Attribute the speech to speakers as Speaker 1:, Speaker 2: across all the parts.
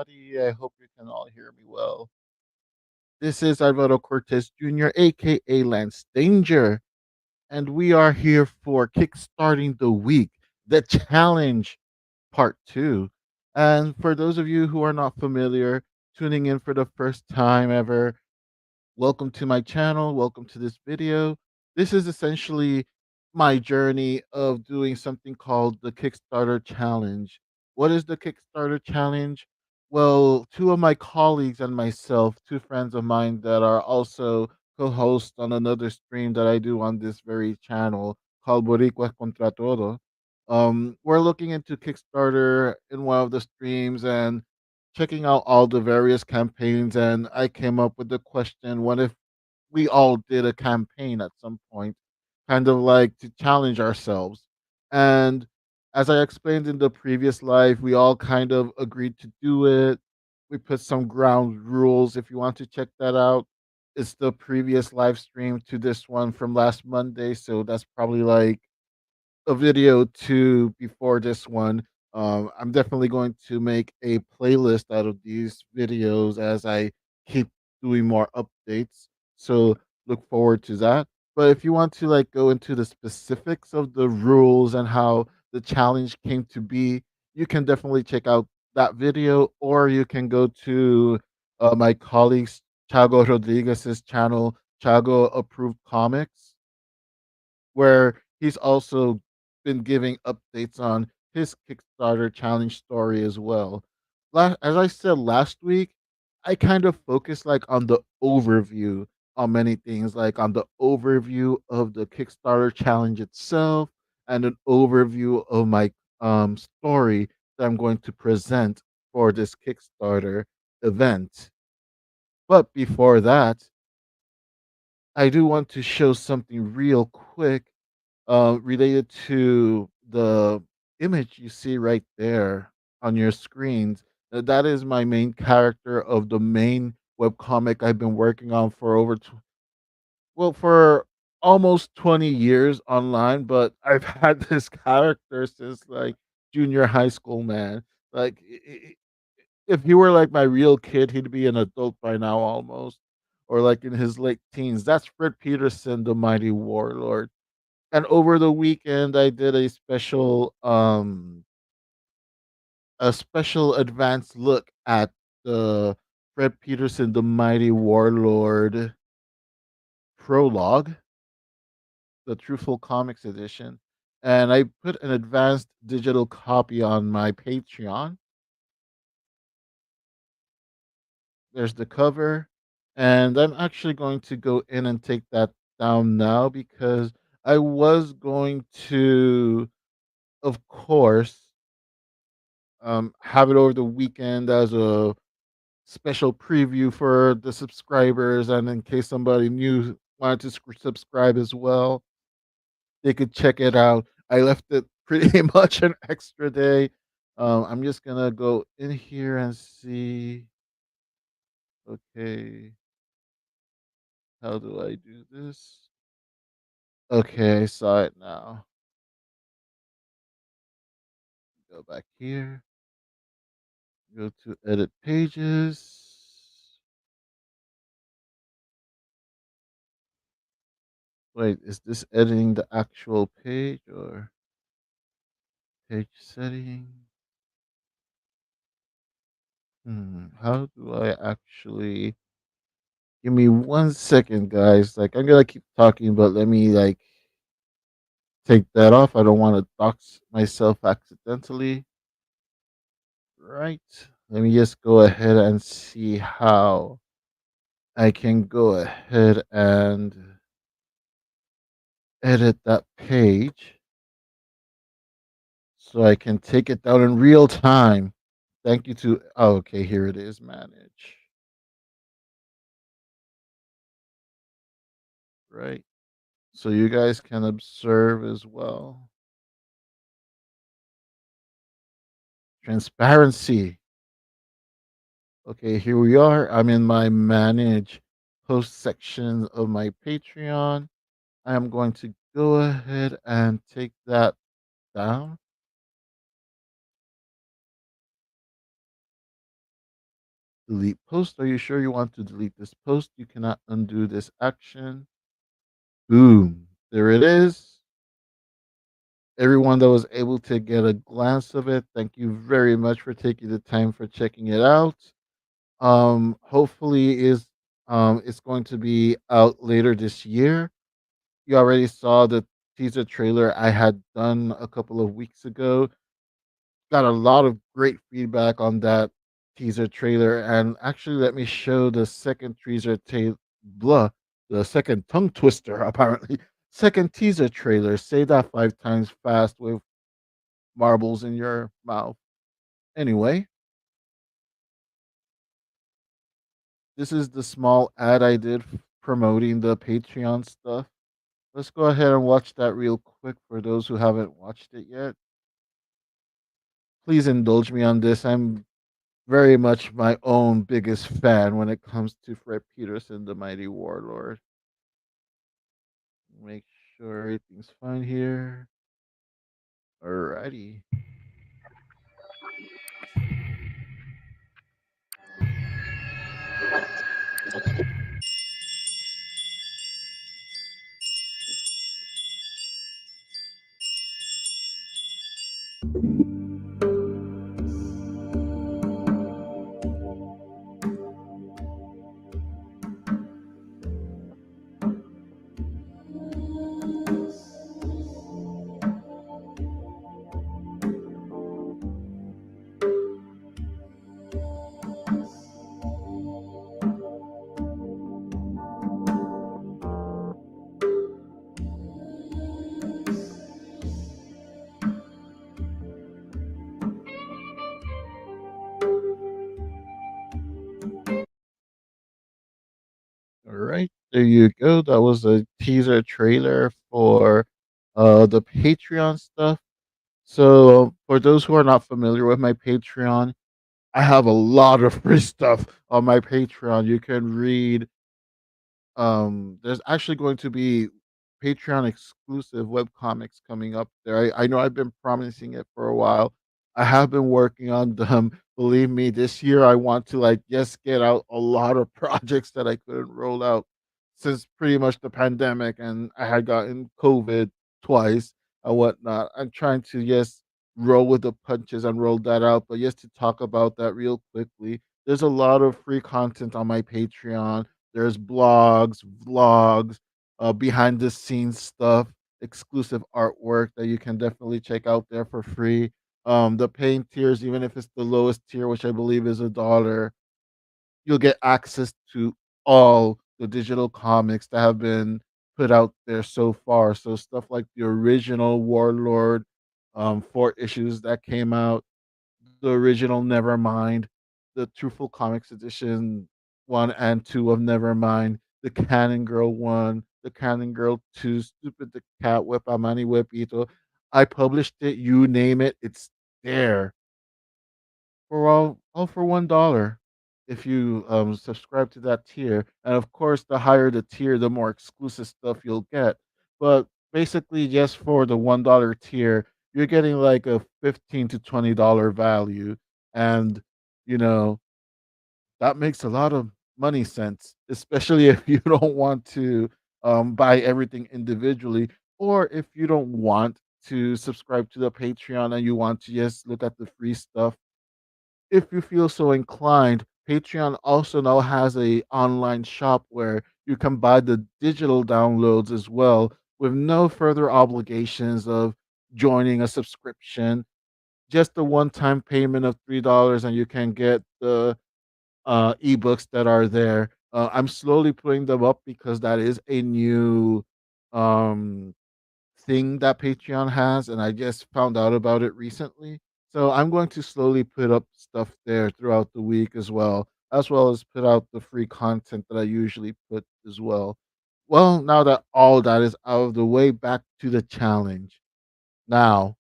Speaker 1: everybody. I hope you can all hear me well. This is Alvaro Cortez Jr., aka Lance Danger, and we are here for Kickstarting the Week, the challenge part two. And for those of you who are not familiar, tuning in for the first time ever, welcome to my channel. Welcome to this video. This is essentially my journey of doing something called the Kickstarter challenge. What is the Kickstarter challenge? Well, two of my colleagues and myself, two friends of mine that are also co-hosts on another stream that I do on this very channel called Boricua Contra Todo. We're looking into Kickstarter in one of the streams and checking out all the various campaigns, and I came up with the question: what if we all did a campaign at some point, kind of like to challenge ourselves? And as I explained in the previous live, we all kind of agreed to do it. We put some ground rules. If you want to check that out, it's the previous live stream to this one from last Monday. So that's probably like a video too before this one. I'm definitely going to make a playlist out of these videos as I keep doing more updates. So look forward to that. But if you want to like go into the specifics of the rules and how the challenge came to be, you can definitely check out that video, or you can go to my colleagues Chago Rodriguez's channel, Chago Approved Comics, where he's also been giving updates on his Kickstarter challenge story as well. As I said last week, I kind of focused like on the overview on many things, like on the overview of the Kickstarter challenge itself and an overview of my story that I'm going to present for this Kickstarter event. But before that, I do want to show something real quick related to the image you see right there on your screens. That is my main character of the main webcomic I've been working on for for almost 20 years online, but I've had this character since like junior high school, man. Like if he were like my real kid, he'd be an adult by now almost, or like in his late teens. That's Fred Peterson, the mighty warlord. And over the weekend, I did a special advanced look at the Fred Peterson, the Mighty Warlord prologue, the Truthful Comics edition, and I put an advanced digital copy on my Patreon. There's the cover, and I'm actually going to go in and take that down now because I was going to, of course, have it over the weekend as a special preview for the subscribers, and in case somebody new wanted to subscribe as well, they could check it out. I left it pretty much an extra day. I'm just gonna go in here and see. Okay, how do I do this? Okay, I saw it now. Go back here. Go to edit pages. Wait, is this editing the actual page or page setting? How do I actually give me 1 second, guys? Like I'm gonna keep talking, but let me like take that off. I don't want to dox myself accidentally. Right. Let me just go ahead and see how I can go ahead and edit that page so I can take it down in real time. Thank you to okay, here it is, manage. Right. So you guys can observe as well. Transparency. Okay, here we are. I'm in my manage post section of my Patreon. I am going to go ahead and take that down. Delete post. Are you sure you want to delete this post? You cannot undo this action. Boom. There it is. Everyone that was able to get a glance of it, thank you very much for taking the time for checking it out. Hopefully is it's going to be out later this year. You already saw the teaser trailer I had done a couple of weeks ago. Got a lot of great feedback on that teaser trailer, and actually, let me show the second blah, the second tongue twister. Apparently, second teaser trailer. Say that 5 times fast with marbles in your mouth. Anyway, this is the small ad I did promoting the Patreon stuff. Let's go ahead and watch that real quick for those who haven't watched it yet. Please indulge me on this. I'm very much my own biggest fan when it comes to Fred Peterson, the Mighty Warlord. Make sure everything's fine here. Alrighty. All right, there you go. That was a teaser trailer for the Patreon stuff. So, for those who are not familiar with my Patreon, I have a lot of free stuff on my Patreon. You can read there's actually going to be Patreon exclusive web comics coming up there. I know I've been promising it for a while. I have been working on them. Believe me, this year I want to like just get out a lot of projects that I couldn't roll out since pretty much the pandemic, and I had gotten COVID twice and whatnot. I'm trying to just roll with the punches and roll that out. But just to talk about that real quickly, there's a lot of free content on my Patreon. There's blogs, vlogs, behind the scenes stuff, exclusive artwork that you can definitely check out there for free. The paying tiers, even if it's the lowest tier, which I believe is $1, you'll get access to all the digital comics that have been put out there so far. So stuff like the original Warlord, 4 issues that came out, the original Nevermind, the Truthful Comics edition 1 and 2 of Nevermind, the Cannon Girl 1, the Cannon Girl 2, Stupid the Cat Whip, Amani Whip Ito. I published it, you name it, it's there for all for $1 if you subscribe to that tier. And of course, the higher the tier, the more exclusive stuff you'll get. But basically, just for the $1 tier, you're getting like a $15 to $20 value, and you know that makes a lot of money sense, especially if you don't want to buy everything individually, or if you don't want to subscribe to the Patreon and you want to just look at the free stuff. If you feel so inclined, Patreon also now has a online shop where you can buy the digital downloads as well with no further obligations of joining a subscription. Just a one-time payment of $3 and you can get the ebooks that are there. I'm slowly putting them up because that is a new um thing that Patreon has, and I just found out about it recently. So I'm going to slowly put up stuff there throughout the week as well as put out the free content that I usually put as well. Well, now that all that is out of the way, back to the challenge. Now,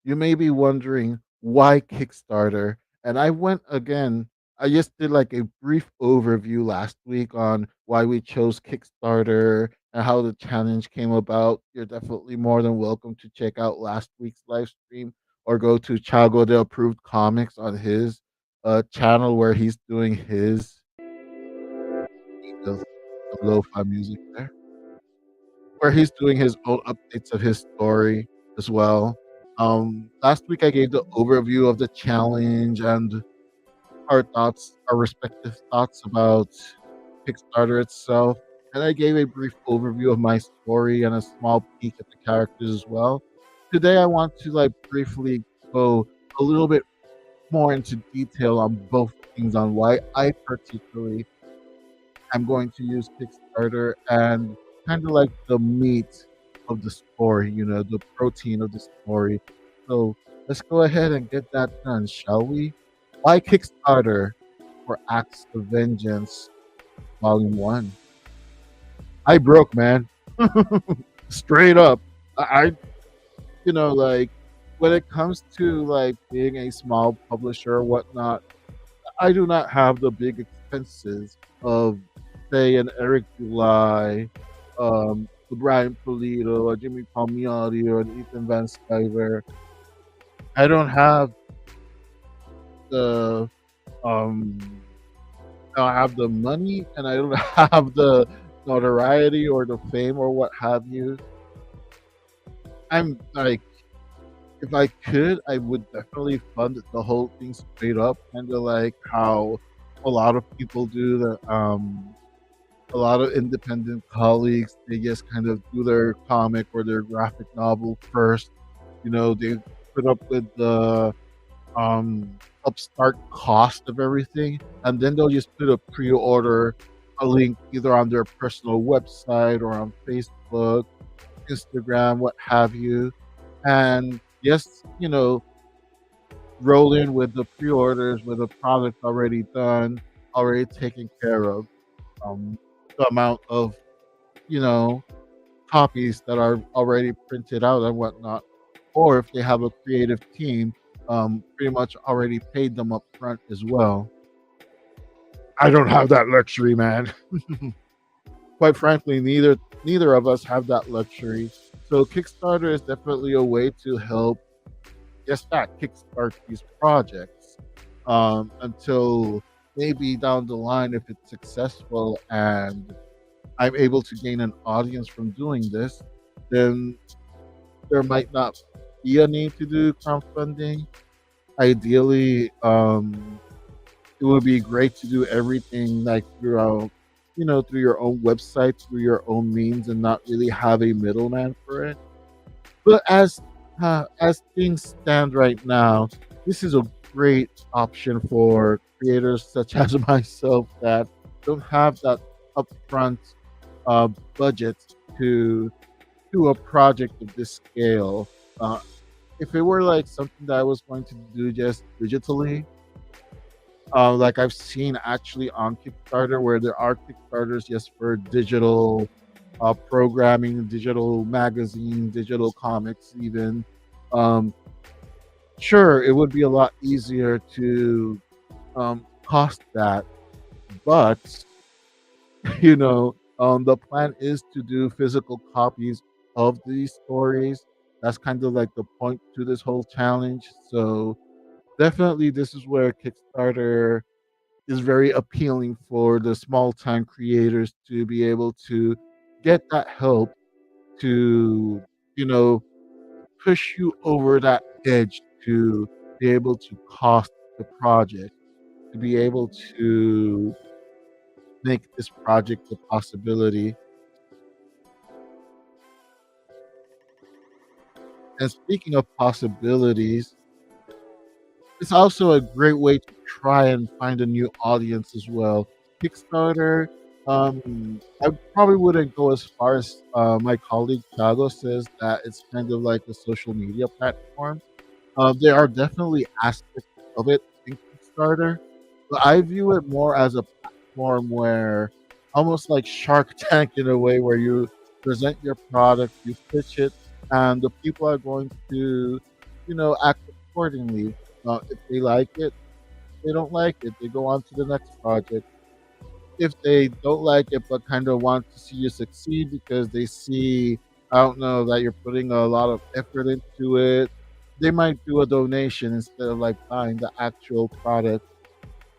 Speaker 1: you may be wondering why Kickstarter, and I went again. I just did like a brief overview last week on why we chose Kickstarter and how the challenge came about. You're definitely more than welcome to check out last week's live stream or go to Chago the Approved Comics on his. channel where he's doing his the lo-fi music there, where he's doing his own updates of his story as well. Last week I gave the overview of the challenge and our respective thoughts about Kickstarter itself, and I gave a brief overview of my story and a small peek at the characters as well. Today, I want to like briefly go a little bit more into detail on both things on why I particularly am going to use Kickstarter and kind of like the meat of the story, the protein of the story. So let's go ahead and get that done, shall we? Why Kickstarter for Acts of Vengeance Volume 1? I broke, man. Straight up. Like when it comes to like being a small publisher or whatnot, I do not have the big expenses of, say, an Eric July, the Brian Pulido, or Jimmy Palmiotti, or an Ethan Van Sciver. I don't have the um I don't have the money and I don't have the notoriety or the fame or what have you. I'm like, if I could, I would definitely fund the whole thing straight up, kind of like how a lot of people do. That a lot of independent colleagues, they just kind of do their comic or their graphic novel first. They put up with the um upstart cost of everything, and then they'll just put a pre-order a link either on their personal website or on Facebook, Instagram, what have you. And yes, roll in with the pre-orders with a product already done, already taken care of. The amount of, you know, copies that are already printed out and whatnot, or if they have a creative team, pretty much already paid them up front as well. I don't have that luxury, man. Quite frankly, neither of us have that luxury. So Kickstarter is definitely a way to help just that kickstart these projects until maybe down the line, if it's successful and I'm able to gain an audience from doing this, then there might not be a need to do crowdfunding. Ideally, it would be great to do everything like through your own website, through your own means, and not really have a middleman for it. But as things stand right now, this is a great option for creators such as myself that don't have that upfront uh, budget to do a project of this scale. Uh, if it were like something that I was going to do just digitally, like I've seen actually on Kickstarter, where there are Kickstarters just for digital programming, digital magazine, digital comics, even. Um, sure, it would be a lot easier to cost that, but the plan is to do physical copies of these stories. That's kind of like the point to this whole challenge. So definitely, this is where Kickstarter is very appealing for the small time creators to be able to get that help to, you know, push you over that edge to be able to cost the project, to be able to make this project a possibility. And speaking of possibilities, it's also a great way to try and find a new audience as well. Kickstarter, I probably wouldn't go as far as my colleague Thiago says that it's kind of like a social media platform. There are definitely aspects of it in Kickstarter, but I view it more as a platform where almost like Shark Tank in a way where you present your product, you pitch it, and the people are going to, act accordingly. If they like it, they don't like it, they go on to the next project. If they don't like it but kind of want to see you succeed because they see, I don't know, that you're putting a lot of effort into it, they might do a donation instead of like buying the actual product.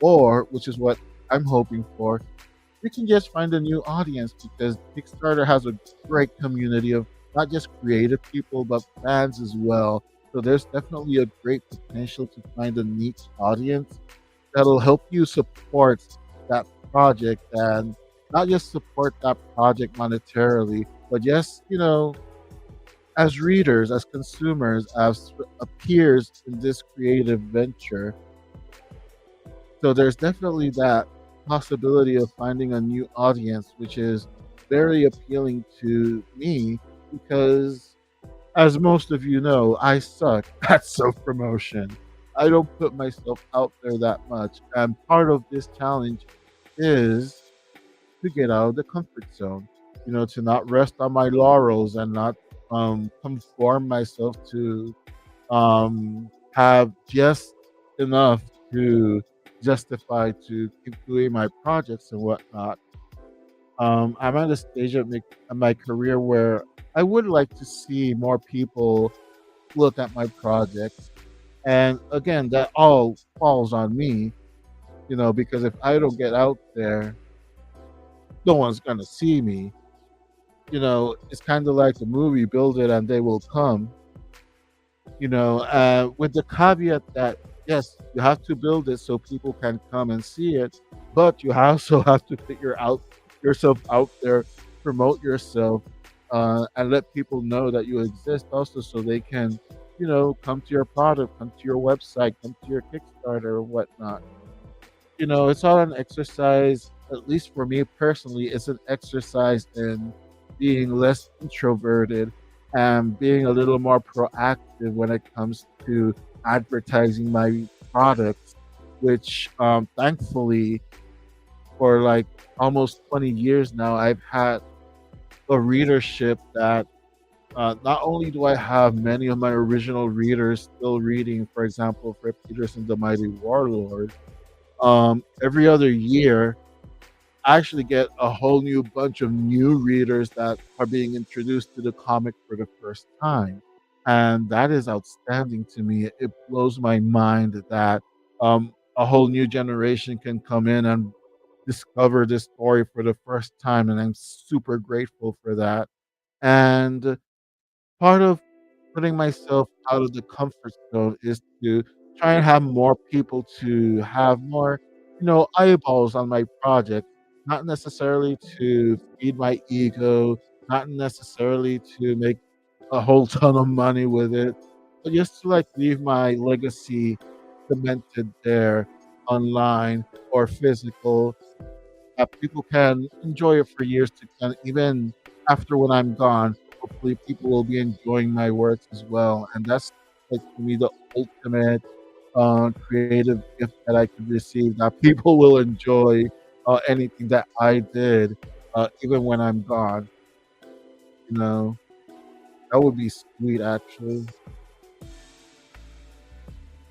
Speaker 1: or which is what I'm hoping for, you can just find a new audience because Kickstarter has a great community of not just creative people but fans as well. So there's definitely a great potential to find a niche audience that'll help you support that project and not just support that project monetarily, but just, as readers, as consumers, as peers in this creative venture. So there's definitely that possibility of finding a new audience, which is very appealing to me because, as most of you know, I suck at self promotion. I don't put myself out there that much. And part of this challenge is to get out of the comfort zone, to not rest on my laurels and not conform myself to have just enough to justify to keep doing my projects and whatnot. I'm at a stage of my career where I would like to see more people look at my projects. And again, that all falls on me, because if I don't get out there, no one's going to see me. It's kind of like the movie Build It and They Will Come, with the caveat that yes, you have to build it so people can come and see it, but you also have to put yourself out there, promote yourself, and let people know that you exist also, so they can, come to your product, come to your website, come to your Kickstarter or whatnot. It's all an exercise, at least for me personally, it's an exercise in being less introverted and being a little more proactive when it comes to advertising my products, which thankfully for like almost 20 years now, I've had a readership that not only do I have many of my original readers still reading, for example, Fred Peterson, The Mighty Warlord, every other year I actually get a whole new bunch of new readers that are being introduced to the comic for the first time. And that is outstanding to me. It blows my mind that a whole new generation can come in and discover this story for the first time. And I'm super grateful for that. And part of putting myself out of the comfort zone is to try and have more people to have more, eyeballs on my project, not necessarily to feed my ego, not necessarily to make a whole ton of money with it, but just to like leave my legacy cemented there online or physical that people can enjoy it for years to come. Even after when I'm gone, hopefully people will be enjoying my works as well. And that's like to me the ultimate creative gift that I could receive. That people will enjoy anything that I did, even when I'm gone. You know, that would be sweet actually.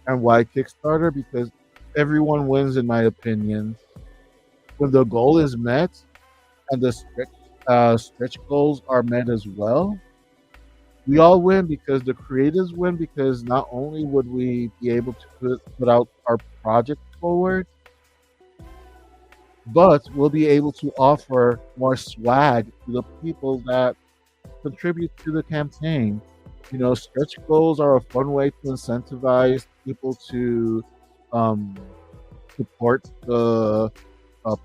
Speaker 1: And why Kickstarter? Because everyone wins, in my opinion. When the goal is met and the stretch goals are met as well, we all win because the creators win because not only would we be able to put out our project forward, but we'll be able to offer more swag to the people that contribute to the campaign. Stretch goals are a fun way to incentivize people to um, support the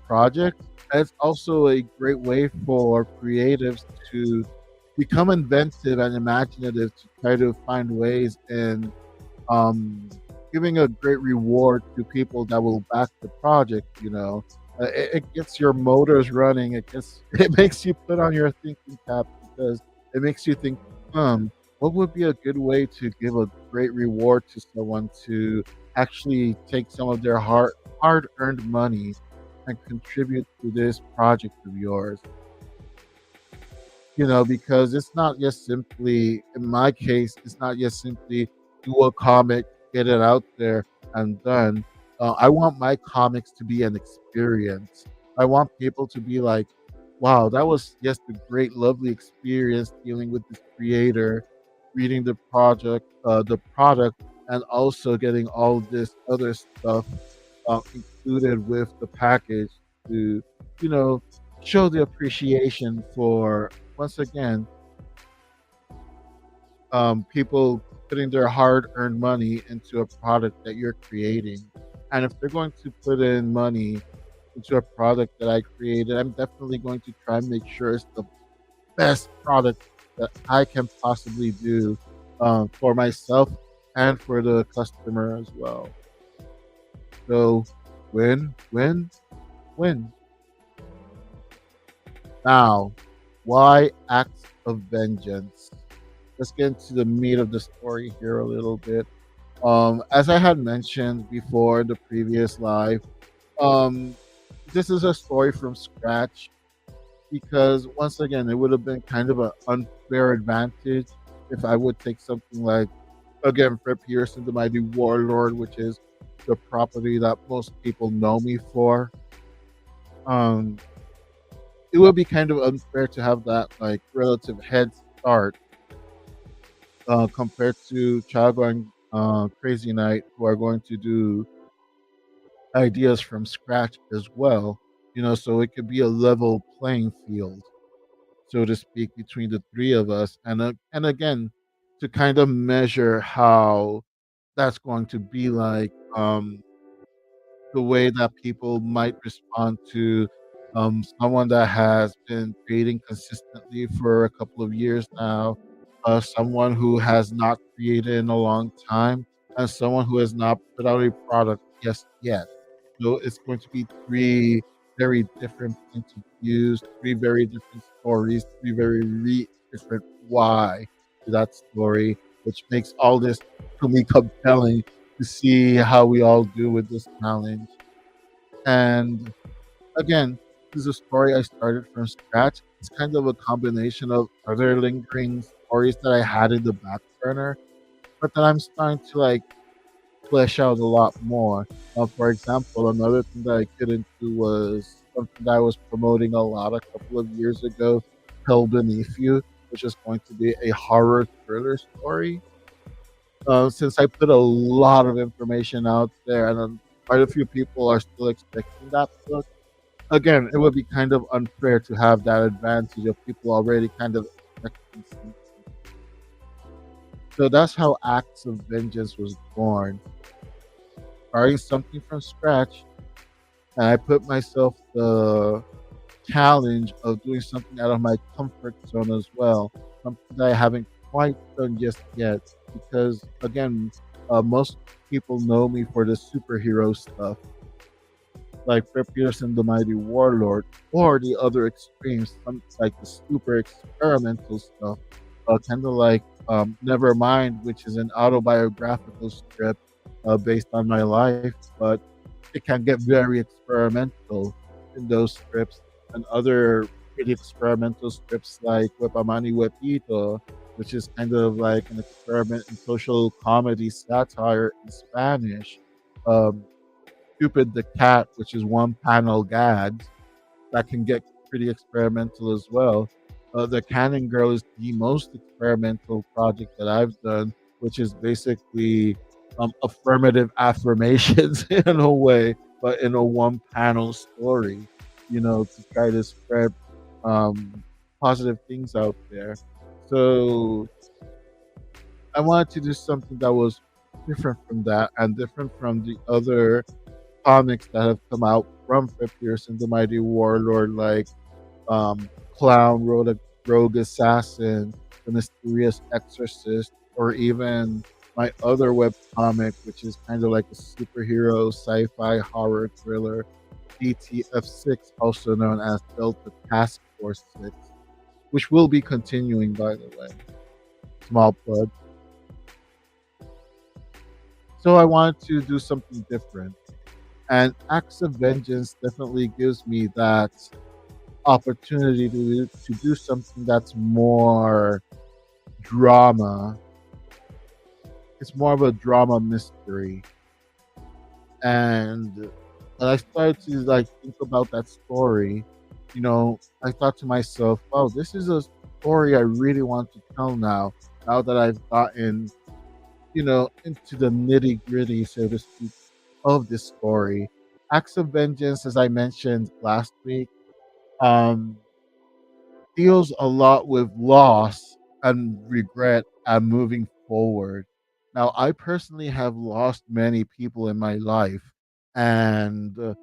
Speaker 1: project. And it's also a great way for creatives to become inventive and imaginative to try to find ways in um, giving a great reward to people that will back the project. It gets your motors running. It makes you put on your thinking cap because it makes you think, what would be a good way to give a great reward to someone to actually take some of their hard earned money and contribute to this project of yours? Because it's not just simply, in my case, it's not just simply do a comic, get it out there, and done. I want my comics to be an experience. I want people to be like, wow, that was just a great, lovely experience dealing with this creator, reading the product, and also getting all this other stuff included with the package to, you know, show the appreciation for, once again, people putting their hard-earned money into a product that you're creating. And if they're going to put in money into a product that I created, I'm definitely going to try and make sure it's the best product that I can possibly do, for myself and for the customer as well. So win, win, win. Now, why acts of vengeance? Let's get into the meat of the story here a little bit. As I had mentioned before in the previous live, um, this is a story from scratch because once again, it would have been kind of an unfair advantage if I would take something like, again, Fred Pearson, the Mighty Warlord, which is the property that most people know me for. Um, it would be kind of unfair to have that like relative head start, compared to Chago and Crazy Knight, who are going to do ideas from scratch as well. So it could be a level playing field, so to speak, between the three of us. And again, to kind of measure how that's going to be like. The way that people might respond to, someone that has been creating consistently for a couple of years now, someone who has not created in a long time, and someone who has not put out a product just yet. So it's going to be three very different points of views, three very different stories, three very different why to that story, which makes all this to me compelling to see how we all do with this challenge. And again, this is a story I started from scratch. It's kind of a combination of other lingering stories that I had in the back burner, but that I'm starting to like flesh out a lot more. For example, another thing that I get into was something that I was promoting a lot a couple of years ago, Hell Beneath You, which is going to be a horror thriller story. Since I put a lot of information out there, and quite a few people are still expecting that book. Again, it would be kind of unfair to have that advantage of people already kind of expecting something. So that's how Acts of Vengeance was born, starting something from scratch, and I put myself the challenge of doing something out of my comfort zone as well, something that I haven't quite done just yet. Because again, most people know me for the superhero stuff, like Fred Pearson, the Mighty Warlord, or the other extremes, some like the super experimental stuff, kind of like Nevermind, which is an autobiographical script based on my life, but it can get very experimental in those scripts, and other pretty experimental scripts like Wepamani Wepito, which is kind of like an experiment in social comedy satire in Spanish. Um, Cupid the Cat, which is one panel gags that can get pretty experimental as well. The Cannon Girl is the most experimental project that I've done, which is basically affirmative affirmations in a way, but in a one panel story, to try to spread um, positive things out there. So I wanted to do something that was different from that and different from the other comics that have come out from Fred Pearson, the Mighty Warlord, like Clown, Rogue Assassin, The Mysterious Exorcist, or even my other web comic, which is kind of like a superhero sci-fi horror thriller, DTF6, also known as Delta Task Force 6, which will be continuing, by the way. Small plug. So I wanted to do something different. And Acts of Vengeance definitely gives me that opportunity to do something that's more drama. It's more of a drama mystery. And when I started to like think about that story, I thought to myself, "Oh, this is a story I really want to tell now. Now that I've gotten, into the nitty gritty, so to speak, of this story." Acts of Vengeance, as I mentioned last week, um, deals a lot with loss and regret and moving forward. Now, I personally have lost many people in my life, and to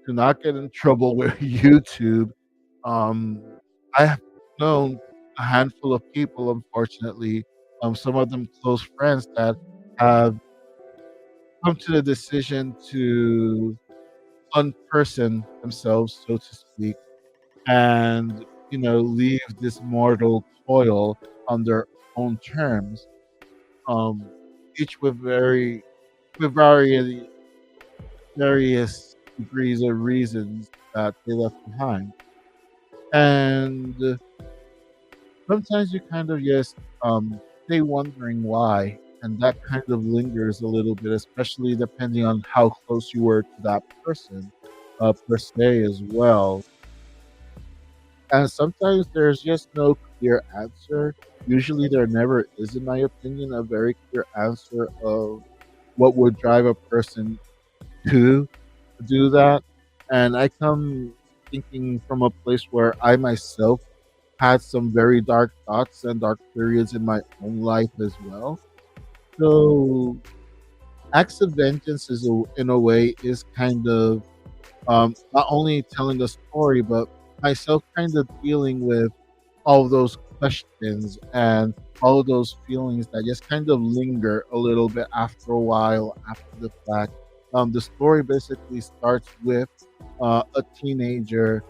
Speaker 1: not get in trouble with YouTube, I have known a handful of people, unfortunately, some of them close friends that have come to the decision to unperson themselves, so to speak, and leave this mortal coil on their own terms, um, each with various degrees of reasons that they left behind. And sometimes you kind of just stay wondering why, and that kind of lingers a little bit, especially depending on how close you were to that person, per se, as well. And sometimes there's just no clear answer. Usually, there never is, in my opinion, a very clear answer of what would drive a person to do that. And I come thinking from a place where I myself had some very dark thoughts and dark periods in my own life as well. So, Acts of Vengeance in a way, is kind of not only telling the story, but myself kind of dealing with all of those questions and all of those feelings that just kind of linger a little bit after a while after the fact. The story basically starts with a teenager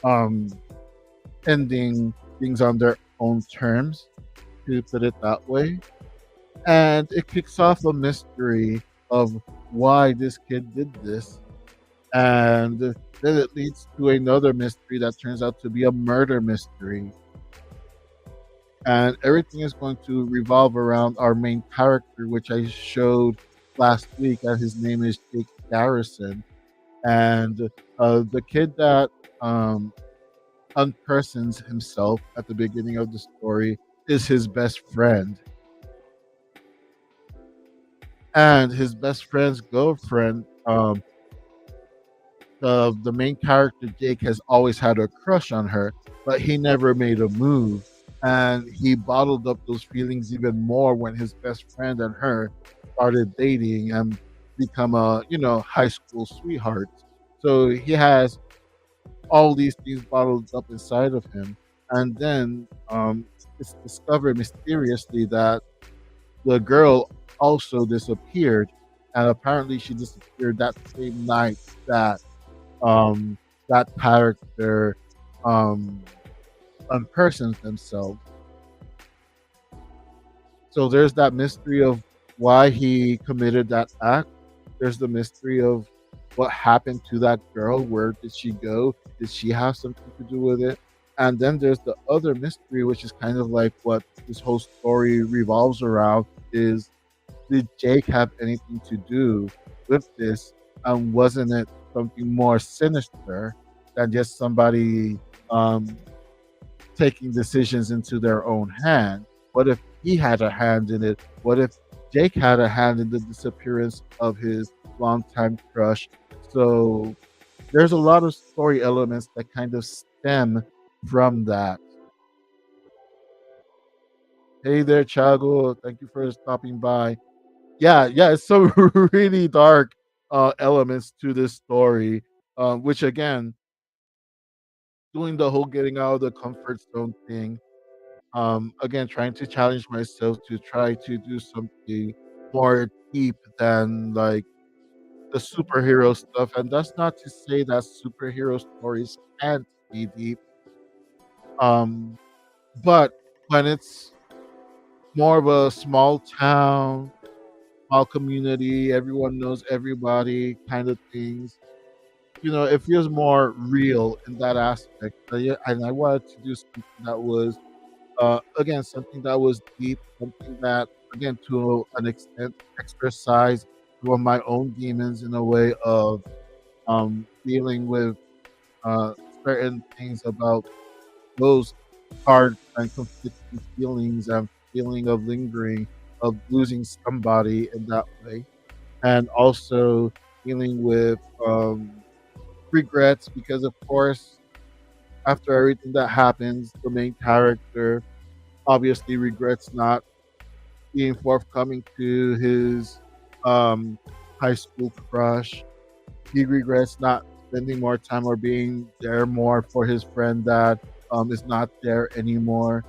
Speaker 1: um, ending things on their own terms, to put it that way. And it kicks off a mystery of why this kid did this. And then it leads to another mystery that turns out to be a murder mystery. And everything is going to revolve around our main character, which I showed last week, and his name is Jake Garrison. And the kid that um, unpersons himself at the beginning of the story is his best friend. And his best friend's girlfriend, the main character Jake, has always had a crush on her, but he never made a move. And he bottled up those feelings even more when his best friend and her started dating and become high school sweethearts. So he has all these things bottled up inside of him. And then it's discovered mysteriously that the girl also disappeared. And apparently she disappeared that same night that um, that character um, unpersons themselves. So there's that mystery of why he committed that act. There's the mystery of what happened to that girl. Where did she go? Did she have something to do with it? And then there's the other mystery, which is kind of like what this whole story revolves around: is did Jake have anything to do with this? And wasn't it something more sinister than just somebody um, taking decisions into their own hand? What if he had a hand in it? What if Jake had a hand in the disappearance of his longtime crush? So there's a lot of story elements that kind of stem from that. Hey there, Chago. Thank you for stopping by. Yeah, it's some really dark elements to this story, which again, doing the whole getting out of the comfort zone thing, again, trying to challenge myself to try to do something more deep than like the superhero stuff. And that's not to say that superhero stories can't be deep, um, but when it's more of a small town, small community, everyone knows everybody kind of things, it feels more real in that aspect. But yeah, and I wanted to do something that was, again, something that was deep, something that, again, to an extent, exercise some of my own demons in a way of dealing with uh, certain things about those hard and conflicting feelings and feeling of lingering, of losing somebody in that way. And also dealing with regrets because, of course, after everything that happens, the main character obviously regrets not being forthcoming to his um, high school crush. He regrets not spending more time or being there more for his friend that is not there anymore.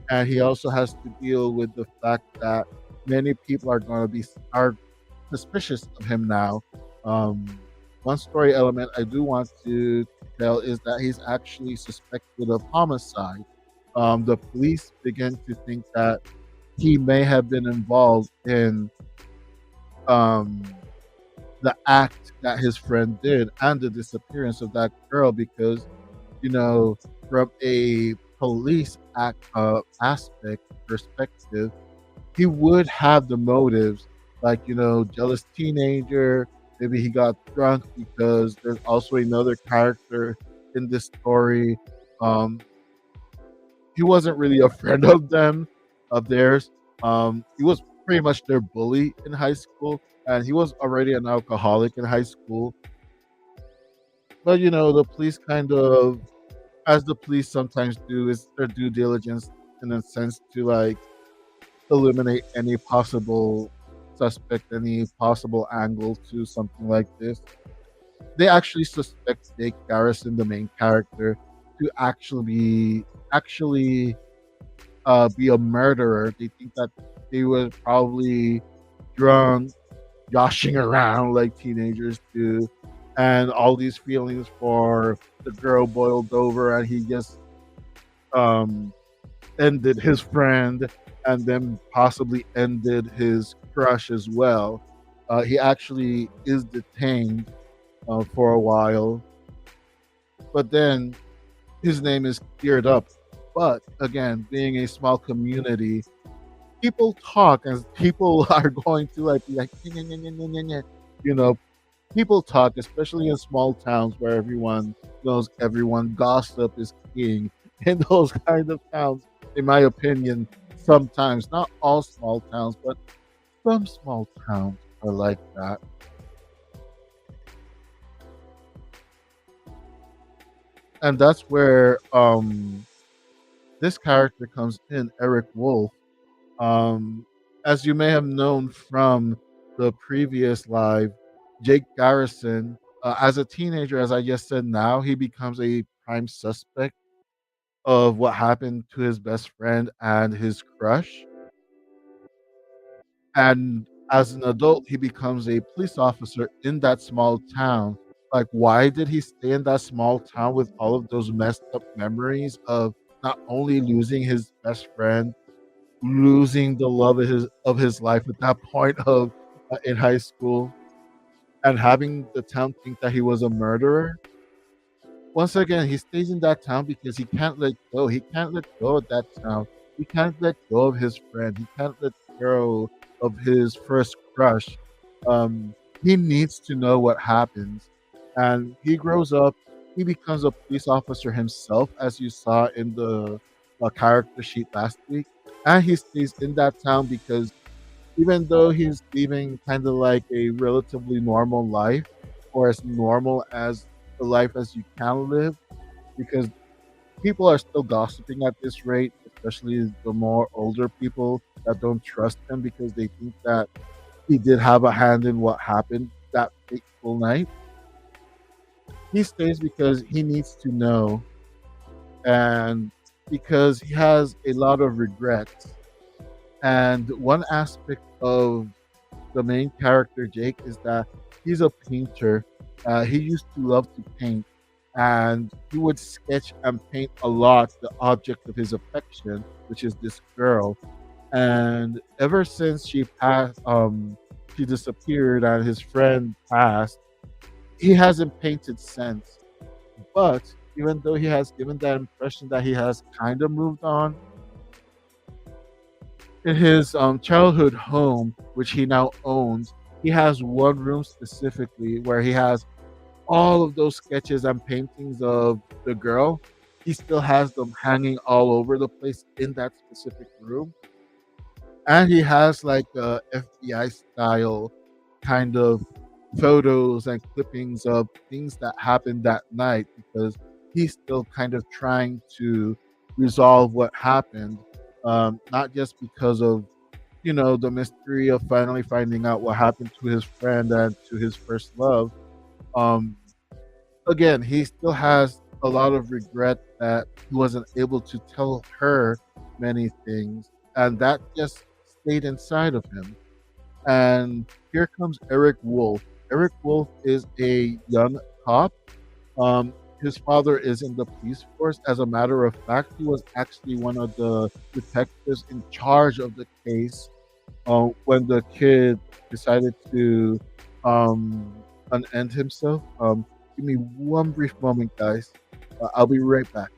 Speaker 1: And he also has to deal with the fact that many people are going to be are suspicious of him now. Um, one story element I do want to tell is that he's actually suspected of homicide. The police begin to think that he may have been involved in um, the act that his friend did and the disappearance of that girl because, you know, from a police aspect perspective, he would have the motives, like, jealous teenager. Maybe he got drunk because there's also another character in this story. Um, he wasn't really a friend of theirs. He was pretty much their bully in high school, and he was already an alcoholic in high school. But the police kind of, as the police sometimes do, is their due diligence in a sense to like eliminate any possible suspect, any possible angle to something like this. They actually suspect Jake Garrison, the main character, to actually be a murderer. They think that he was probably drunk, joshing around like teenagers do, and all these feelings for the girl boiled over, and he just um, ended his friend, and then possibly ended his crush as well. He actually is detained for a while, but then his name is cleared up. But again, being a small community, people talk, and people are going to like be like, "Nyeh, nyeh, nyeh, nyeh, nyeh, nyeh." you know, people talk, especially in small towns where everyone knows everyone. Gossip is king in those kind of towns, in my opinion. Sometimes, not all small towns, but some small towns are like that. And that's where this character comes in, Eric Wolf. Um, as you may have known from the previous live, Jake Garrison, as a teenager, as I just said, now he becomes a prime suspect of what happened to his best friend and his crush. And as an adult, he becomes a police officer in that small town. Like, why did he stay in that small town with all of those messed up memories of not only losing his best friend, losing the love of his life at that point of in high school, and having the town think that he was a murderer? Once again, he stays in that town because he can't let go. He can't let go of that town. He can't let go of his friend. He can't let go of his first crush. He needs to know what happens. And he grows up. He becomes a police officer himself, as you saw in the character sheet last week. And he stays in that town because even though he's living kind of like a relatively normal life, or as normal as the life as you can live, because people are still gossiping at this rate, especially the more older people that don't trust him because they think that he did have a hand in what happened that fateful night. He stays because he needs to know, and because he has a lot of regrets. And one aspect of the main character Jake is that he's a painter. He used to love to paint, and he would sketch and paint a lot the object of his affection, which is this girl. And ever since she disappeared and his friend passed, he hasn't painted since. But even though he has given that impression that he has kind of moved on, in his childhood home, which he now owns, he has one room specifically where he has all of those sketches and paintings of the girl. He still has them hanging all over the place in that specific room. And he has like a FBI style kind of photos and clippings of things that happened that night because he's still kind of trying to resolve what happened, not just because of the mystery of finally finding out what happened to his friend and to his first love. Um, Again, he still has a lot of regret that he wasn't able to tell her many things, and that just stayed inside of him. And here comes Eric Wolf. Eric Wolf is a young cop. His father is in the police force. As a matter of fact, he was actually one of the detectives in charge of the case when the kid decided to um, unend himself. Give me one brief moment, guys. I'll be right back.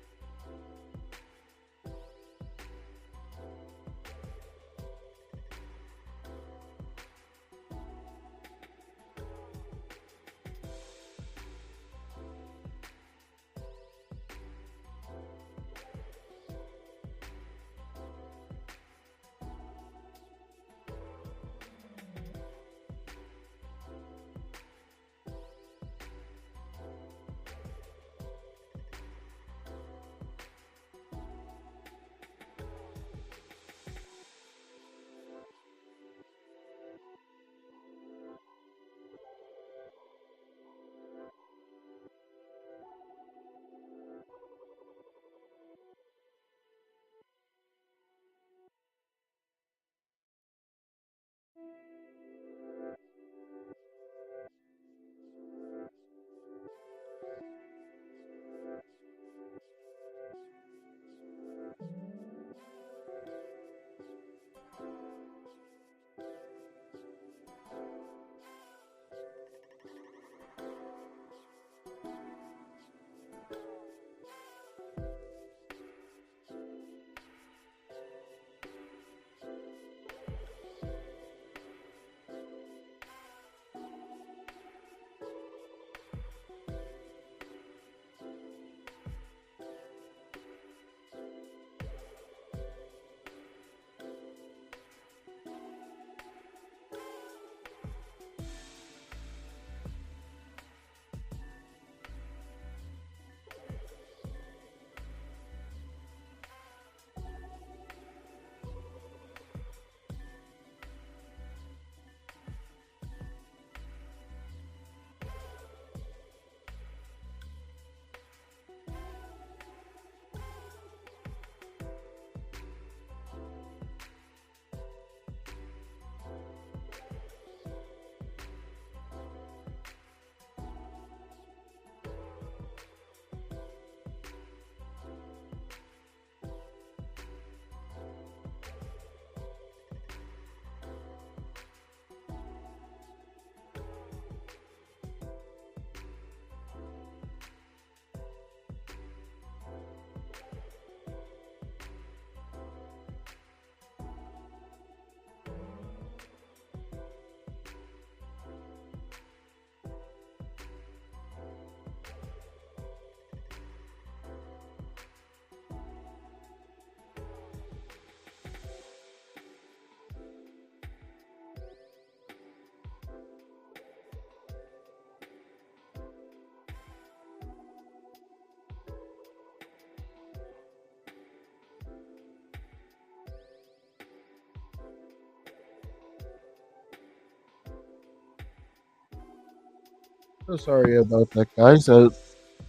Speaker 1: So sorry about that, guys. A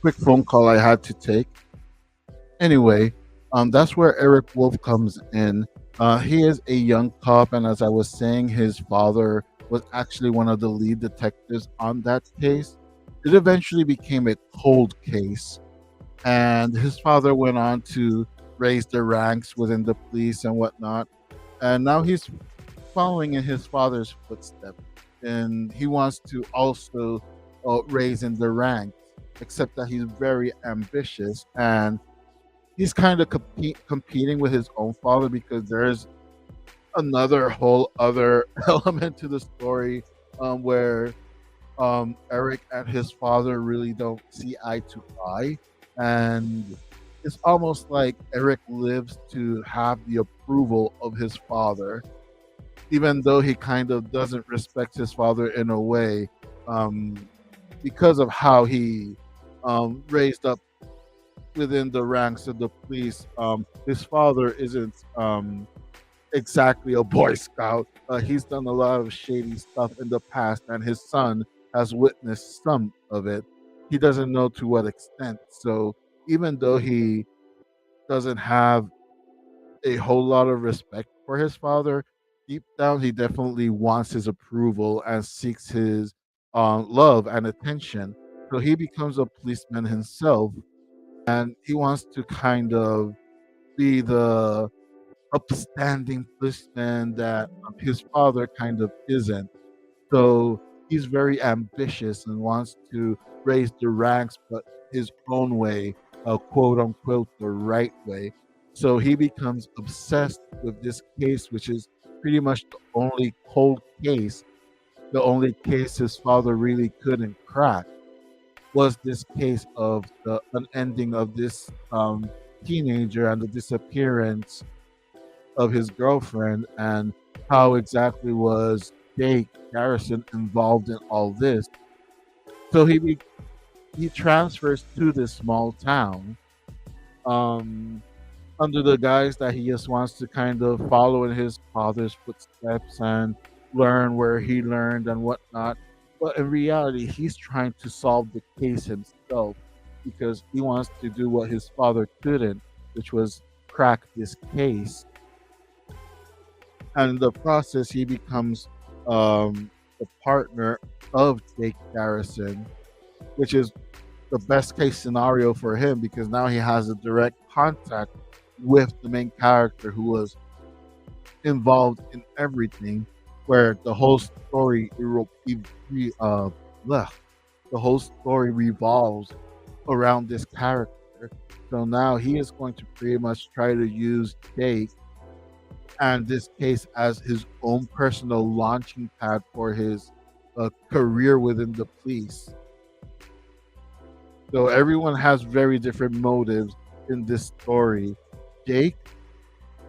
Speaker 1: quick phone call I had to take. Anyway, that's where Eric Wolf comes in. He is a young cop, and as I was saying, his father was actually one of the lead detectives on that case. It eventually became a cold case, and his father went on to raise the ranks within the police and whatnot. And now he's following in his father's footsteps, and he wants to also raise in the ranks. Except that he's very ambitious, and he's kind of competing with his own father because there's another whole other element to the story where Eric and his father really don't see eye to eye, and it's almost like Eric lives to have the approval of his father, even though he kind of doesn't respect his father in a way. um, because of how he raised up within the ranks of the police. His father isn't exactly a Boy Scout. He's done a lot of shady stuff in the past, and his son has witnessed some of it. He doesn't know to what extent. So even though he doesn't have a whole lot of respect for his father, deep down he definitely wants his approval and seeks his love and attention. So he becomes a policeman himself, and he wants to kind of be the upstanding policeman that his father kind of isn't. So he's very ambitious and wants to raise the ranks, but his own way, quote unquote, the right way. So he becomes obsessed with this case, which is pretty much the only cold case, the only case his father really couldn't crack was this case of the unending of this teenager and the disappearance of his girlfriend, and how exactly was Jake Garrison involved in all this. So he transfers to this small town um, under the guise that he just wants to kind of follow in his father's footsteps and learn where he learned and whatnot. But in reality, he's trying to solve the case himself because he wants to do what his father couldn't, which was crack this case. And in the process, he becomes the partner of Jake Garrison, which is the best case scenario for him because now he has a direct contact with the main character who was involved in everything, where the whole story bleh, the whole story revolves around this character. So now he is going to pretty much try to use Jake and this case as his own personal launching pad for his career within the police. So everyone has very different motives in this story. Jake,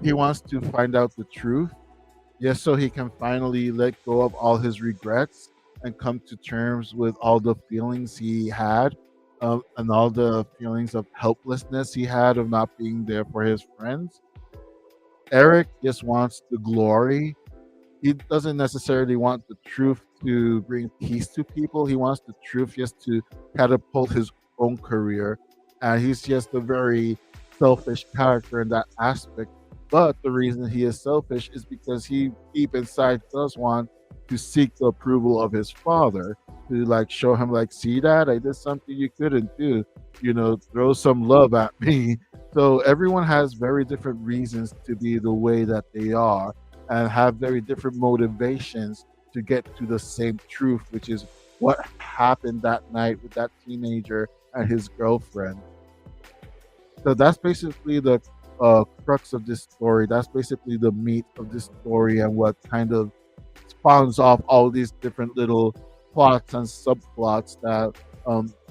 Speaker 1: he wants to find out the truth, just so he can finally let go of all his regrets and come to terms with all the feelings he had, and all the feelings of helplessness he had of not being there for his friends. Eric just wants the glory. He doesn't necessarily want the truth to bring peace to people. He wants the truth just to catapult his own career. And he's just a very selfish character in that aspect. But the reason he is selfish is because he deep inside does want to seek the approval of his father, to like show him like, see that I did something you couldn't do, throw some love at me. So everyone has very different reasons to be the way that they are and have very different motivations to get to the same truth, which is what happened that night with that teenager and his girlfriend. So that's basically the crux of this story. That's basically the meat of this story and what kind of spawns off all these different little plots and subplots that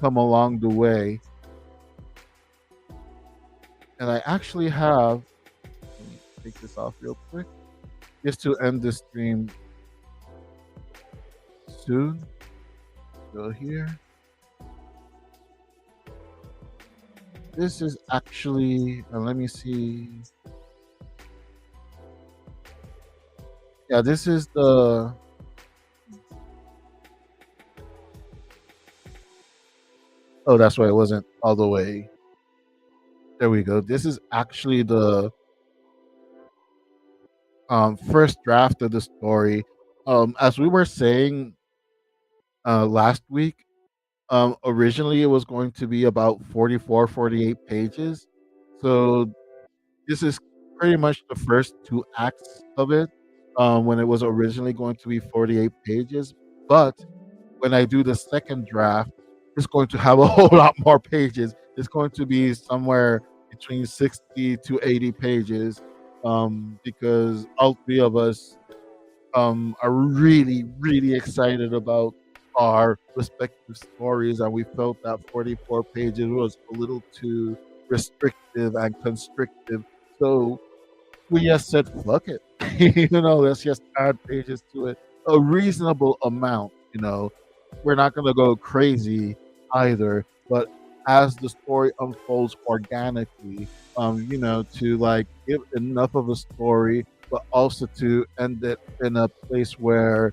Speaker 1: come along the way. And I actually have, let me take this off real quick, just to end the stream soon. Go here. This is actually, let me see. Yeah, this is the, oh, that's why it wasn't all the way. There we go. This is actually the first draft of the story. As we were saying last week, originally it was going to be about 44, 48 pages. So this is pretty much the first two acts of it, when it was originally going to be 48 pages. But when I do the second draft, it's going to have a whole lot more pages. It's going to be somewhere between 60 to 80 pages, because all three of us are really, really excited about our respective stories, and we felt that 44 pages was a little too restrictive and constrictive. So we just said, fuck it. Let's just add pages to it. A reasonable amount. we're not gonna go crazy either. But as the story unfolds organically, to like give enough of a story, but also to end it in a place where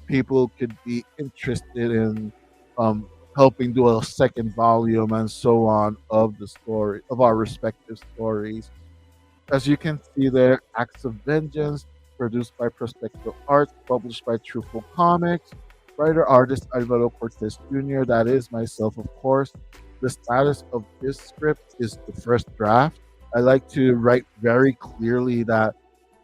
Speaker 1: people could be interested in um, helping do a second volume and so on of the story of our respective stories. As you can see there, Acts of Vengeance, produced by Prospective Arts, published by Truthful Comics, writer artist Alvaro Cortez Jr., that is myself, of course. The status of this script is the first draft. I like to write very clearly that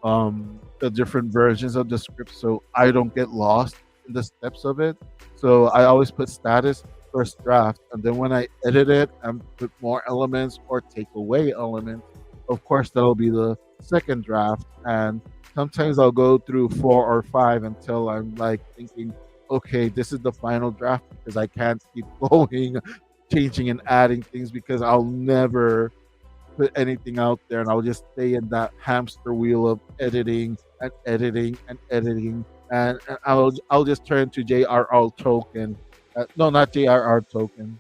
Speaker 1: the different versions of the script so I don't get lost in the steps of it. So I always put status first draft, and then when I edit it and put more elements or take away elements, of course that'll be the second draft. And sometimes I'll go through 4 or 5 until I'm like thinking, okay, this is the final draft because I can't keep going, changing and adding things because I'll never put anything out there, and I'll just stay in that hamster wheel of editing and editing and editing, and I'll just turn to J.R.R. Tolkien. No, not J.R.R. Tolkien.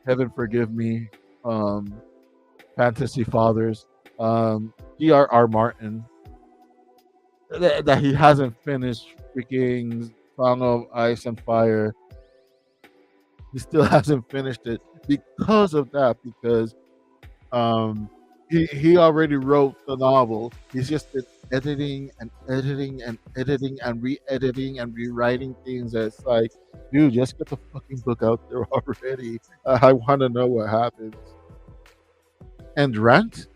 Speaker 1: Heaven forgive me. Um, Fantasy Fathers. J.R.R. Martin. That he hasn't finished freaking Song of Ice and Fire. He still hasn't finished it because of that. Because Um, he already wrote the novel. He's just been editing and editing and editing and re-editing and rewriting things. That's like, dude, just get the fucking book out there already. I want to know what happens. And rent,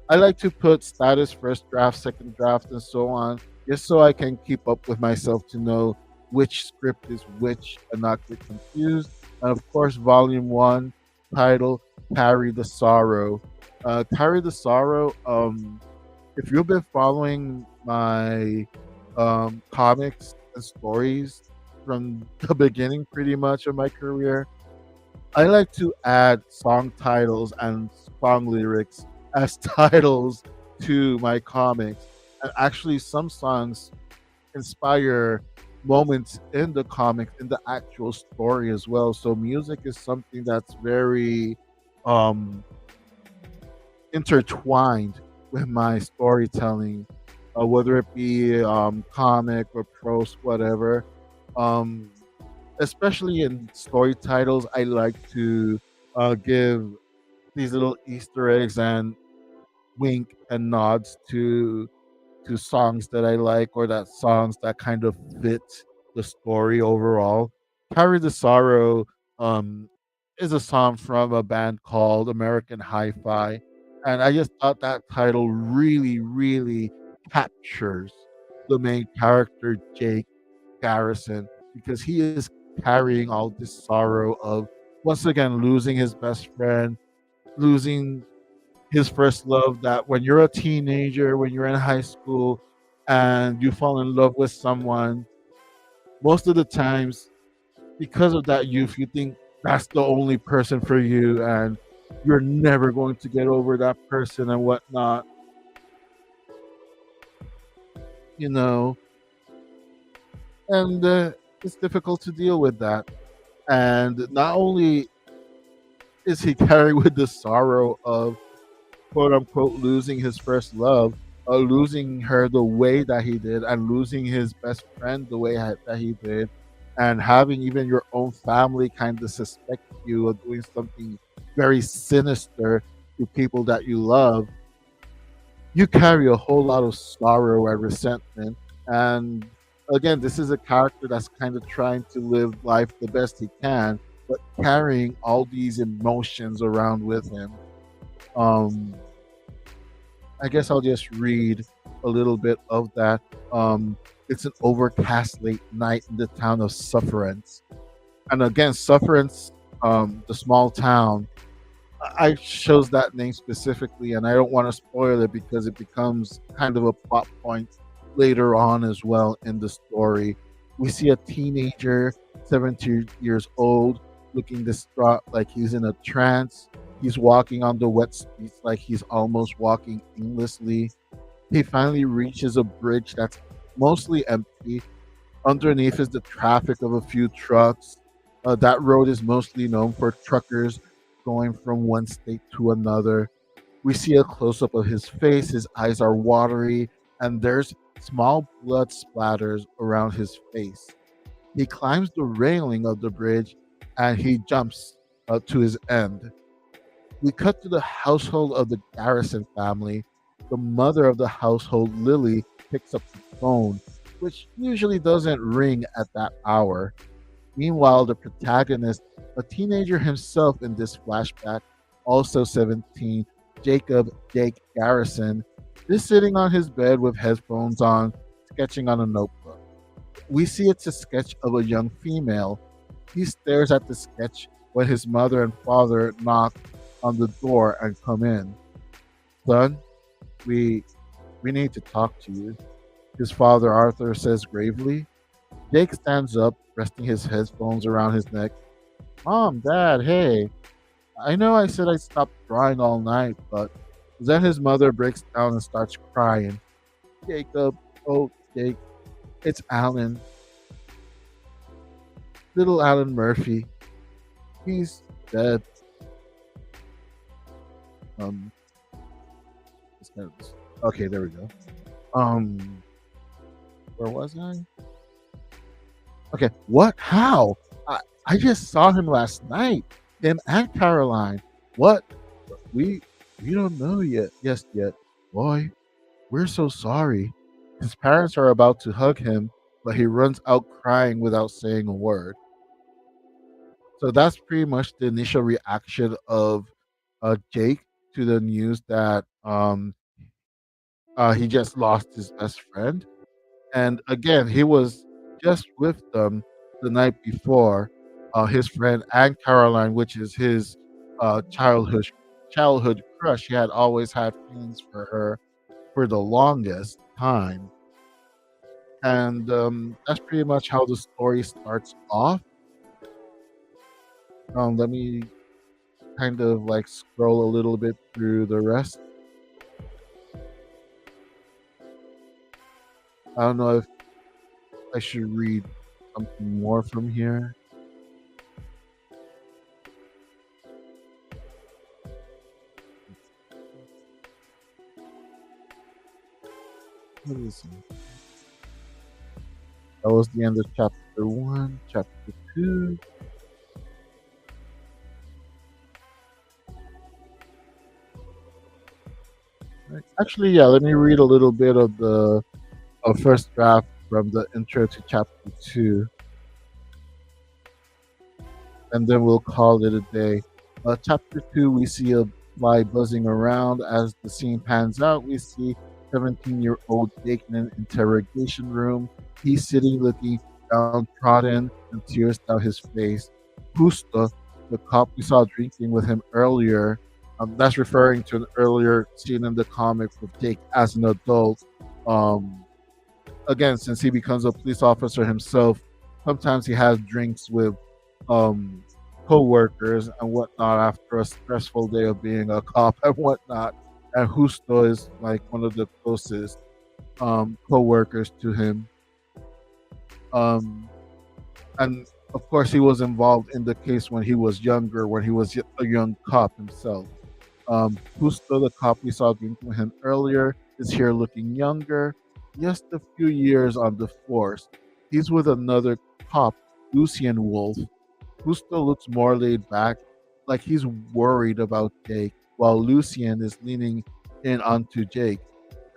Speaker 1: I like to put status first draft, second draft, and so on, just so I can keep up with myself to know which script is which and not get confused. And of course, volume one, title Carry the Sorrow. Carry the Sorrow. If you've been following my comics and stories from the beginning, pretty much of my career, I like to add song titles and song lyrics as titles to my comics. And actually, some songs inspire moments in the comics, in the actual story as well. So, music is something that's very um, intertwined with my storytelling, whether it be comic or prose, whatever. Um, Especially in story titles, I like to give these little Easter eggs and wink and nods to songs that I like or that songs that kind of fit the story overall. Carry the Sorrow um, is a song from a band called American Hi-Fi, and I just thought that title really, really captures the main character, Jake Garrison, because he is carrying all this sorrow of once again losing his best friend, losing his first love. That when you're a teenager, when you're in high school, and you fall in love with someone, most of the times, because of that youth, you think that's the only person for you, and you're never going to get over that person and whatnot, you know, and it's difficult to deal with that. And not only is he carried with the sorrow of quote unquote losing his first love, losing her the way that he did, and losing his best friend the way that he did, and having even your own family kind of suspect you of doing something very sinister to people that you love. You carry a whole lot of sorrow and resentment. And again, this is a character that's kind of trying to live life the best he can, but carrying all these emotions around with him. Um, I guess I'll just read a little bit of that. It's an overcast late night in the town of Sufferance. And again, Sufferance, the small town, I chose that name specifically, and I don't want to spoil it because it becomes kind of a plot point later on as well in the story. We see a teenager, 17 years old, looking distraught, like he's in a trance. He's walking on the wet streets like he's almost walking aimlessly. He finally reaches a bridge that's mostly empty, Underneath is the traffic of a few trucks. That road is mostly known for truckers going from one state to another. We see a close up of his face. His eyes are watery, and there's small blood splatters around his face. He climbs the railing of the bridge and he jumps to his end. We cut to the household of the Garrison family. The mother of the household, Lily, picks up the phone, which usually doesn't ring at that hour. Meanwhile, the protagonist, a teenager himself in this flashback, also 17, Jacob Jake Garrison, is sitting on his bed with headphones on, sketching on a notebook. We see it's a sketch of a young female. He stares at the sketch when his mother and father knock on the door and come in. Son, we we need to talk to you, his father Arthur says gravely. Jake stands up, resting his headphones around his neck. Mom, Dad, hey. I know I said I'd stop drawing all night, but then his mother breaks down and starts crying. Jacob, oh, Jake, it's Alan, little Alan Murphy. He's dead. Um, it's kind of- okay, there we go. Um, where was I? Okay, what? How? I just saw him last night. Him and Caroline. What? We we don't know yet. Yes, yet. Boy, we're so sorry. His parents are about to hug him, but he runs out crying without saying a word. So that's pretty much the initial reaction of Jake to the news that he just lost his best friend. And again, he was just with them the night before. His friend Anne Caroline, which is his uh, childhood childhood crush, he had always had feelings for her for the longest time. And that's pretty much how the story starts off. Let me kind of like scroll a little bit through the rest. I don't know if I should read something more from here. Let me see. That was the end of chapter one. Chapter two. Right. Actually, yeah. Let me read a little bit of the first draft from the intro to chapter two, and then we'll call it a day. Chapter two, we see a fly buzzing around. As the scene pans out, we see 17-year-old Jake in an interrogation room. He's sitting looking downtrodden and tears down his face. Justo, the cop we saw drinking with him earlier, that's referring to an earlier scene in the comic with Jake as an adult. Um, Again, since he becomes a police officer himself, sometimes he has drinks with um, co-workers and whatnot after a stressful day of being a cop and whatnot. And Justo is like one of the closest co-workers to him. Um, and of course, he was involved in the case when he was younger, when he was a young cop himself. Justo, the cop we saw drinking with him earlier, is here looking younger, just a few years on the force. He's with another cop, Lucian Wolf, who still looks more laid back, like he's worried about Jake, while Lucian is leaning in onto Jake.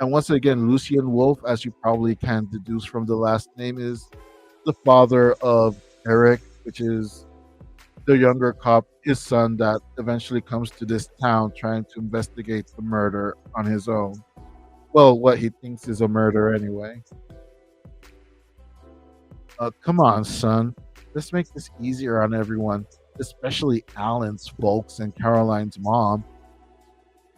Speaker 1: And once again, Lucian Wolf, as you probably can deduce from the last name, is the father of Eric, which is the younger cop, his son that eventually comes to this town trying to investigate the murder on his own. Well, what he thinks is a murder anyway. Come on, son. Let's make this easier on everyone, especially Alan's folks and Caroline's mom.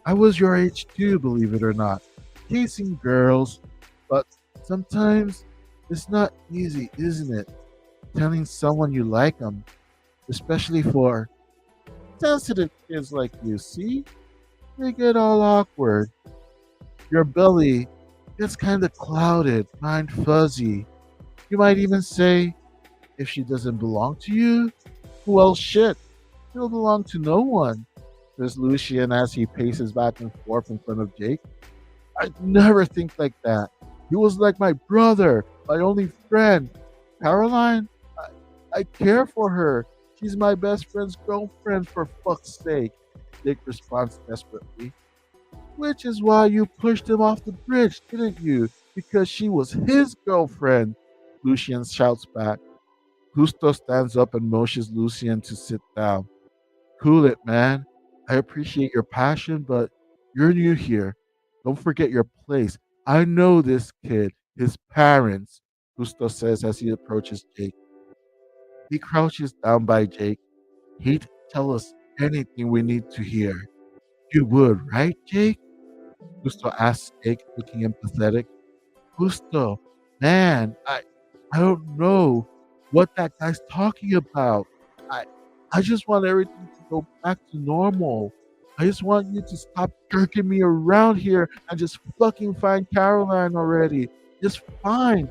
Speaker 1: I was your age too, believe it or not, chasing girls, but sometimes it's not easy, isn't it? Telling someone you like them, especially for sensitive kids like you. See, they get all awkward. Your belly gets kind of clouded, mind fuzzy. You might even say, if she doesn't belong to you, well, shit, she'll belong to no one. Says Lucian as he paces back and forth in front of Jake. I'd never think like that. He was like my brother, my only friend. Caroline, I care for her. She's my best friend's girlfriend, for fuck's sake. Jake responds desperately. Which is why you pushed him off the bridge, didn't you? Because she was his girlfriend. Lucian shouts back. Gusto stands up and motions Lucian to sit down. Cool it, man. I appreciate your passion, but you're new here. Don't forget your place. I know this kid, his parents, Gusto says as he approaches Jake. He crouches down by Jake. He'd tell us anything we need to hear. You would, right, Jake? Gusto asks Jake, looking empathetic. Gusto, man, I don't know what that guy's talking about. I I just want everything to go back to normal. I just want you to stop jerking me around here and just fucking find Caroline already. Just fine.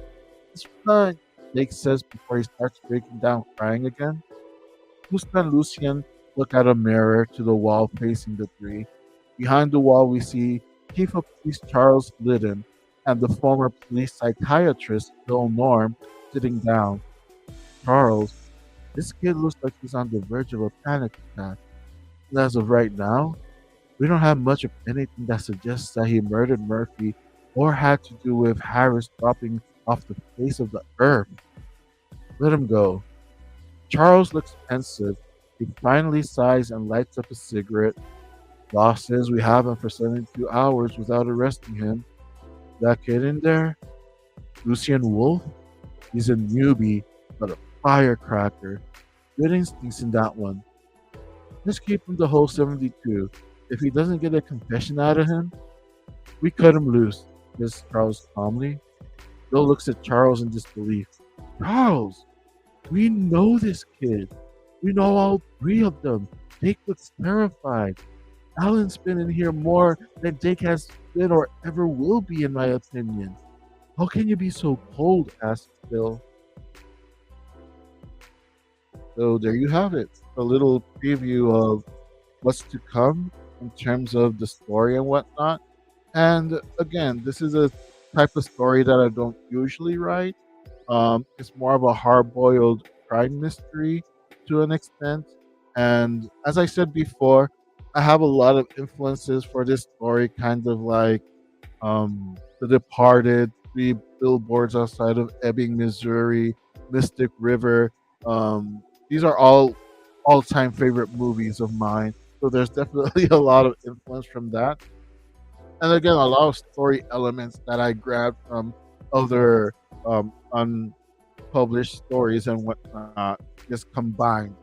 Speaker 1: Just fine. Jake says before he starts breaking down crying again. Gusta and Lucian look at a mirror to the wall facing the three. Behind the wall, we see Chief of Police Charles Liddon and the former police psychiatrist Bill Norm sitting down. Charles, this kid looks like he's on the verge of a panic attack. And as of right now, we don't have much of anything that suggests that he murdered Murphy or had to do with Harris dropping off the face of the earth. Let him go. Charles looks pensive. He finally sighs and lights up a cigarette. Boss says we have him for 72 hours without arresting him. That kid in there, Lucian Wolf, he's a newbie, but a firecracker. Good instincts in that one. Just keep him the whole 72. If he doesn't get a confession out of him, we cut him loose, says Charles calmly. Bill looks at Charles in disbelief. Charles, we know this kid. We know all three of them. Jake looks terrified. Alan's been in here more than Jake has been or ever will be, in my opinion. How can you be so cold? Asks Bill. So there you have it. A little preview of what's to come in terms of the story and whatnot. And again, this is a type of story that I don't usually write. It's more of a hard-boiled crime mystery to an extent. And as I said before, I have a lot of influences for this story, kind of like The Departed, Three Billboards Outside of Ebbing, Missouri, Mystic River. These are all-time favorite movies of mine. So there's definitely a lot of influence from that. And again, a lot of story elements that I grabbed from other unpublished stories and whatnot, just combined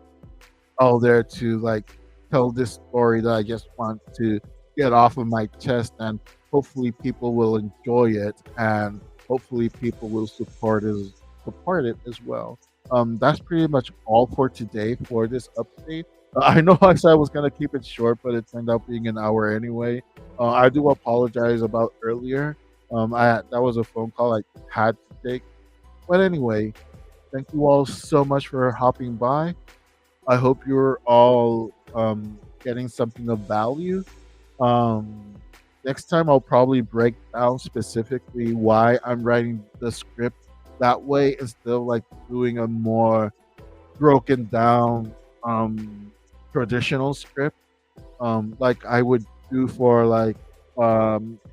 Speaker 1: all there to like tell this story that I just want to get off of my chest, and hopefully people will enjoy it, and hopefully people will support it as well. That's pretty much all for today for this update. I know I said I was gonna keep it short, but it turned out being an hour anyway. I do apologize about earlier. I that was a phone call I had to take. But anyway, thank you all so much for hopping by. I hope you're all getting something of value. Um, Next time, I'll probably break down specifically why I'm writing the script that way instead of like doing a more broken down traditional script, like I would do for like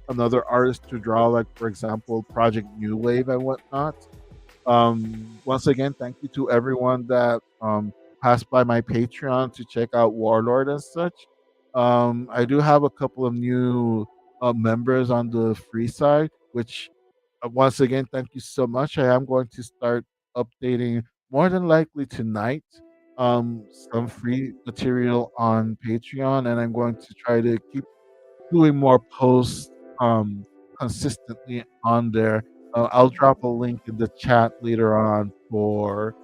Speaker 1: another artist to draw, like for example, Project New Wave and whatnot. Once again, thank you to everyone that passed by my Patreon to check out Warlord and such. I do have a couple of new members on the free side, which once again, thank you so much. I am going to start updating more than likely tonight some free material on Patreon, and I'm going to try to keep doing more posts consistently on there. I'll drop a link in the chat later on for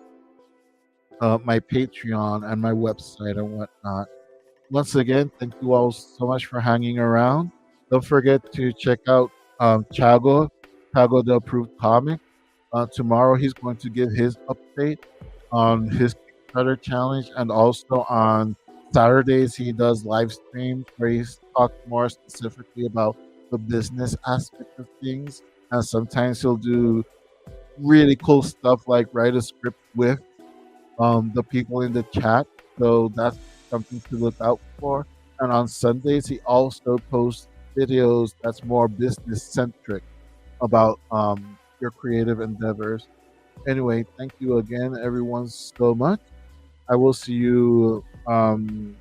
Speaker 1: my Patreon and my website and whatnot. Once again, thank you all so much for hanging around. Don't forget to check out Chago, Chago the Approved Comic. Tomorrow he's going to give his update on his Kickstarter challenge, and also on Saturdays he does live streams where he talks more specifically about the business aspect of things. And sometimes he'll do really cool stuff like write a script with the people in the chat. So that's something to look out for. And on Sundays, he also posts videos that's more business centric about your creative endeavors. Anyway, thank you again, everyone, so much. I will see you on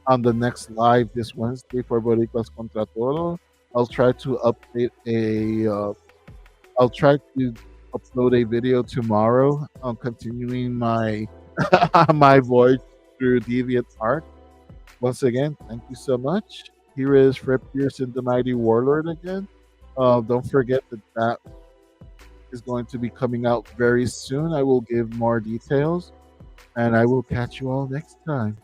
Speaker 1: the next live this Wednesday for Boricuas Contra Todo. I'll try to update a I'll try to upload a video tomorrow on continuing my my voyage through DeviantArt. Once again, thank you so much. Here is Fred Pearson, the Mighty Warlord again. Don't forget that that is going to be coming out very soon. I will give more details, and I will catch you all next time.